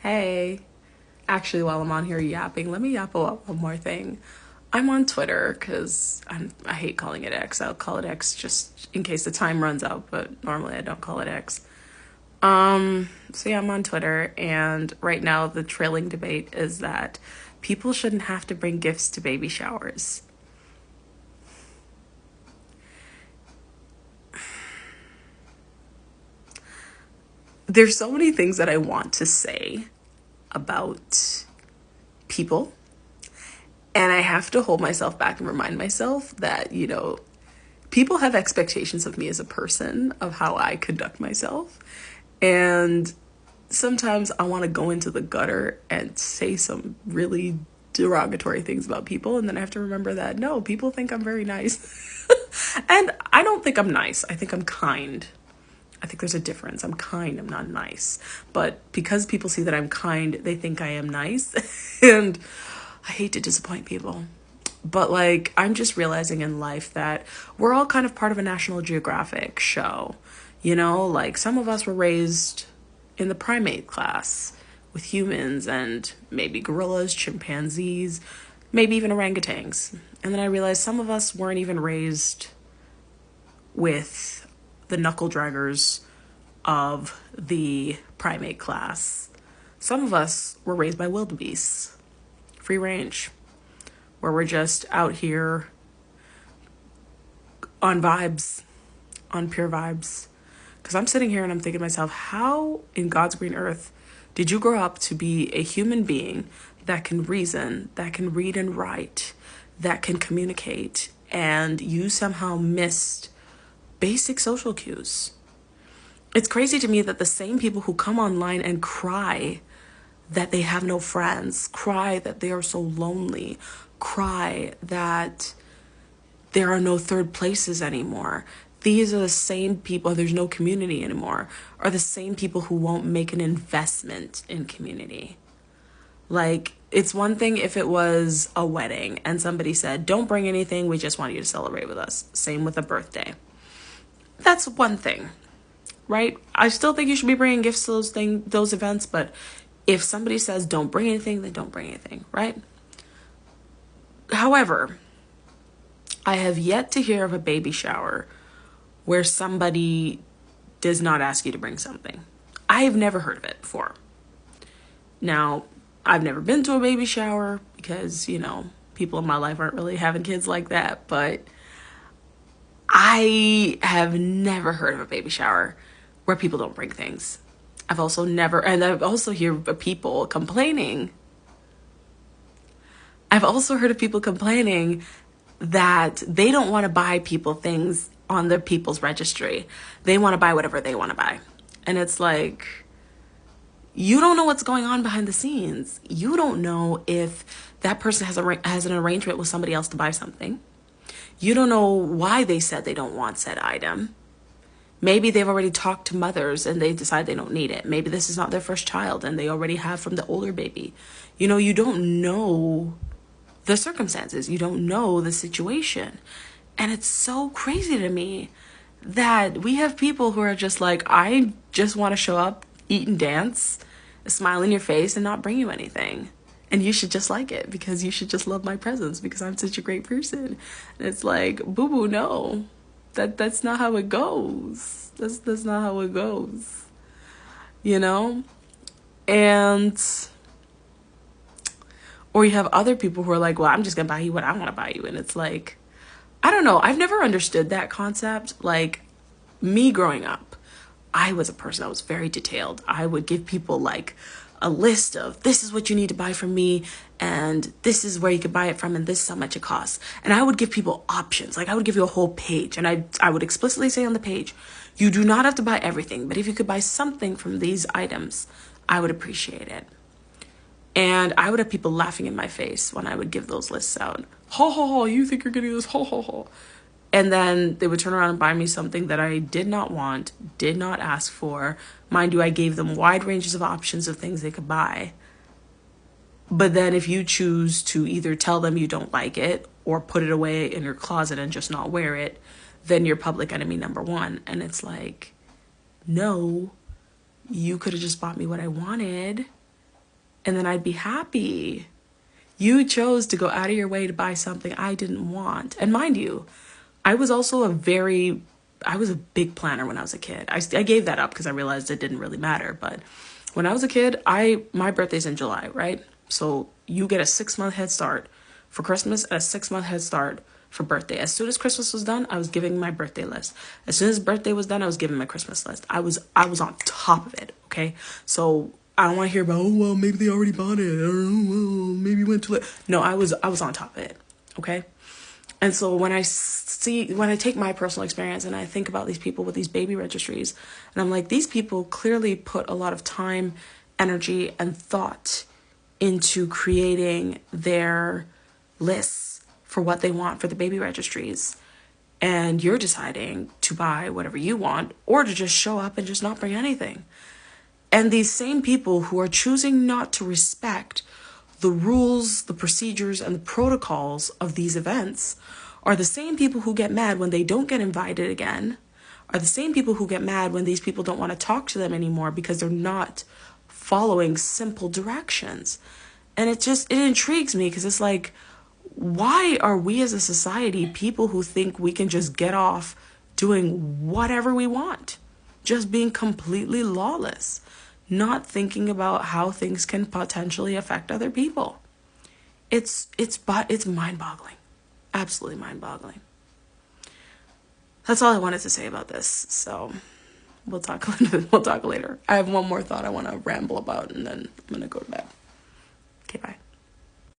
Hey, actually, while I'm on here yapping, let me yap about one more thing. I'm on Twitter because I hate calling it X. I'll call it X just in case the time runs out, but normally I don't call it X. So yeah, I'm on Twitter, and right now the trailing debate is that people shouldn't have to bring gifts to baby showers. There's so many things that I want to say about people, and I have to hold myself back and remind myself that, people have expectations of me as a person, of how I conduct myself. And sometimes I want to go into the gutter and say some really derogatory things about people. And then I have to remember that no, people think I'm very nice. And I don't think I'm nice. I think I'm kind. I think there's a difference. I'm kind, I'm not nice. But because people see that I'm kind, they think I am nice. And I hate to disappoint people. But like, I'm just realizing in life that we're all kind of part of a National Geographic show. Like some of us were raised in the primate class with humans and maybe gorillas, chimpanzees, maybe even orangutans. And then I realized some of us weren't even raised with the knuckle draggers of the primate class. Some of us were raised by wildebeests, free range, where we're just out here on vibes, on pure vibes. Because I'm sitting here and I'm thinking to myself, how in God's green earth did you grow up to be a human being that can reason, that can read and write, that can communicate, and you somehow missed basic social cues? It's crazy to me that the same people who come online and cry that they have no friends, cry that they are so lonely, cry that there are no third places anymore. These are the same people, there's no community anymore, are the same people who won't make an investment in community. Like, it's one thing if it was a wedding and somebody said, don't bring anything, we just want you to celebrate with us. Same with a birthday. That's one thing, right? I still think you should be bringing gifts to those events, but if somebody says don't bring anything, then don't bring anything, right? However, I have yet to hear of a baby shower where somebody does not ask you to bring something. I have never heard of it before. Now, I've never been to a baby shower because, people in my life aren't really having kids like that, but I have never heard of a baby shower where people don't bring things. I've also hear of people complaining. I've also heard of people complaining that they don't want to buy people things on their people's registry. They want to buy whatever they want to buy. And it's like, you don't know what's going on behind the scenes. You don't know if that person has an arrangement with somebody else to buy something. You don't know why they said they don't want said item. Maybe they've already talked to mothers and they decide they don't need it. Maybe this is not their first child and they already have from the older baby. You don't know the circumstances. You don't know the situation. And it's so crazy to me that we have people who are just like, I just want to show up, eat and dance, smile in your face and not bring you anything. And you should just like it because you should just love my presence because I'm such a great person. And it's like, boo-boo, no. That's not how it goes. That's not how it goes. And or you have other people who are like, well, I'm just gonna buy you what I want to buy you. And it's like, I don't know. I've never understood that concept. Like, me growing up, I was a person that was very detailed. I would give people like a list of this is what you need to buy from me and this is where you could buy it from and this is how much it costs. And I would give people options. Like, I would give you a whole page and I would explicitly say on the page, you do not have to buy everything, but if you could buy something from these items, I would appreciate it. And I would have people laughing in my face when I would give those lists out. Ho, ho, ho, you think you're getting this? Ho, ho, ho. And then they would turn around and buy me something that I did not want, did not ask for. Mind you, I gave them wide ranges of options of things they could buy. But then if you choose to either tell them you don't like it or put it away in your closet and just not wear it, then you're public enemy number one. And it's like, no, you could have just bought me what I wanted. and then I'd be happy. You chose to go out of your way to buy something I didn't want. And mind you, I was also I was a big planner when I was a kid. I gave that up because I realized it didn't really matter. But when I was a kid, my birthday's in July, right? So you get a 6-month head start for Christmas and a 6-month head start for birthday. As soon as Christmas was done, I was giving my birthday list. As soon as birthday was done, I was giving my Christmas list. I was on top of it, okay? So I don't want to hear about, oh, well, maybe they already bought it. I don't know, well, maybe you went too late. No, I was on top of it, okay? And so when I take my personal experience and I think about these people with these baby registries, and I'm like, these people clearly put a lot of time, energy, and thought into creating their lists for what they want for the baby registries. And you're deciding to buy whatever you want or to just show up and just not bring anything. And these same people who are choosing not to respect the rules, the procedures, and the protocols of these events are the same people who get mad when they don't get invited again, are the same people who get mad when these people don't want to talk to them anymore because they're not following simple directions. And it intrigues me because it's like, why are we as a society people who think we can just get off doing whatever we want, just being completely lawless, not thinking about how things can potentially affect other people? It's mind-boggling, absolutely mind-boggling. That's all I wanted to say about this. So we'll talk later. I have one more thought I want to ramble about, and then I'm gonna go to bed. Okay, bye.